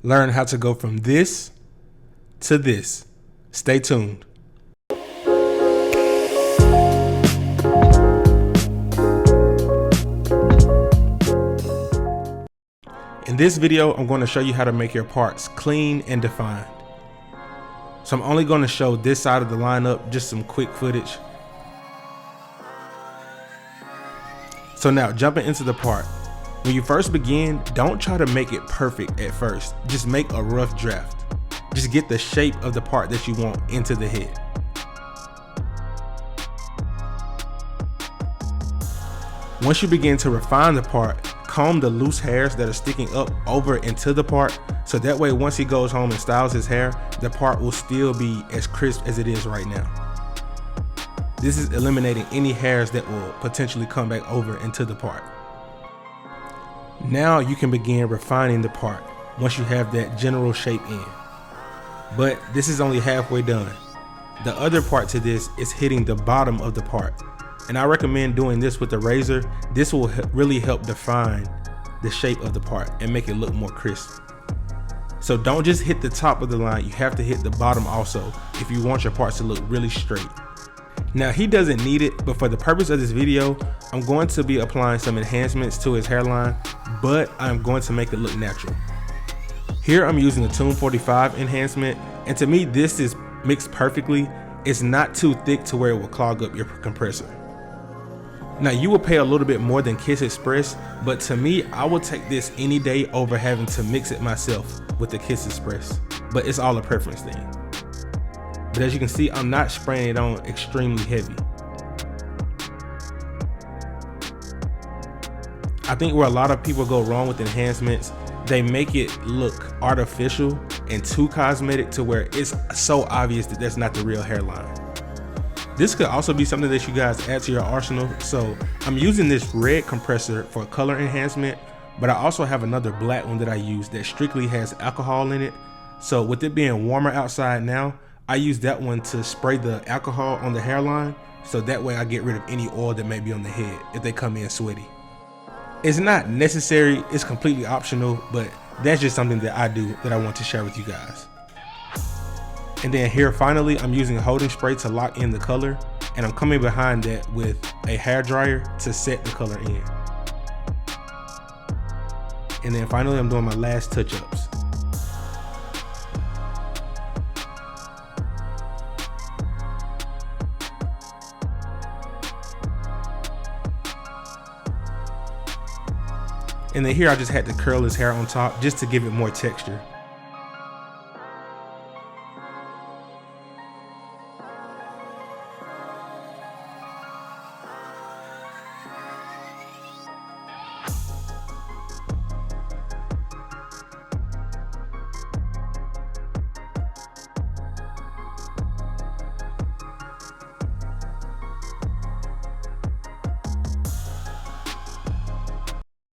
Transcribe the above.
learn how to go from this to this. Stay tuned. In this video, I'm going to show you how to make your parts clean and defined. So I'm only going to show this side of the lineup, just some quick footage. So now jumping into the part. When you first begin, don't try to make it perfect at first. Just make a rough draft. Just get the shape of the part that you want into the head. Once you begin to refine the part, comb the loose hairs that are sticking up over into the part, so that way once he goes home and styles his hair, the part will still be as crisp as it is right now. This is eliminating any hairs that will potentially come back over into the part. Now you can begin refining the part once you have that general shape in. But this is only halfway done. The other part to this is hitting the bottom of the part. And I recommend doing this with a razor. This will really help define the shape of the part and make it look more crisp. So don't just hit the top of the line, you have to hit the bottom also if you want your parts to look really straight. Now he doesn't need it, but for the purpose of this video, I'm going to be applying some enhancements to his hairline, but I'm going to make it look natural. Here I'm using the Tune 45 enhancement, and to me this is mixed perfectly. It's not too thick to where it will clog up your compressor. Now you will pay a little bit more than Kiss Express, but to me, I will take this any day over having to mix it myself with the Kiss Express. But it's all a preference thing. But as you can see, I'm not spraying it on extremely heavy. I think where a lot of people go wrong with enhancements, they make it look artificial and too cosmetic to where it's so obvious that that's not the real hairline. This could also be something that you guys add to your arsenal. So I'm using this red compressor for color enhancement, but I also have another black one that I use that strictly has alcohol in it. So with it being warmer outside now, I use that one to spray the alcohol on the hairline. So that way I get rid of any oil that may be on the head if they come in sweaty. It's not necessary, it's completely optional, but that's just something that I do that I want to share with you guys. And then here finally, I'm using a holding spray to lock in the color, and I'm coming behind that with a hair dryer to set the color in. And then finally, I'm doing my last touch-ups. And then here I just had to curl his hair on top just to give it more texture.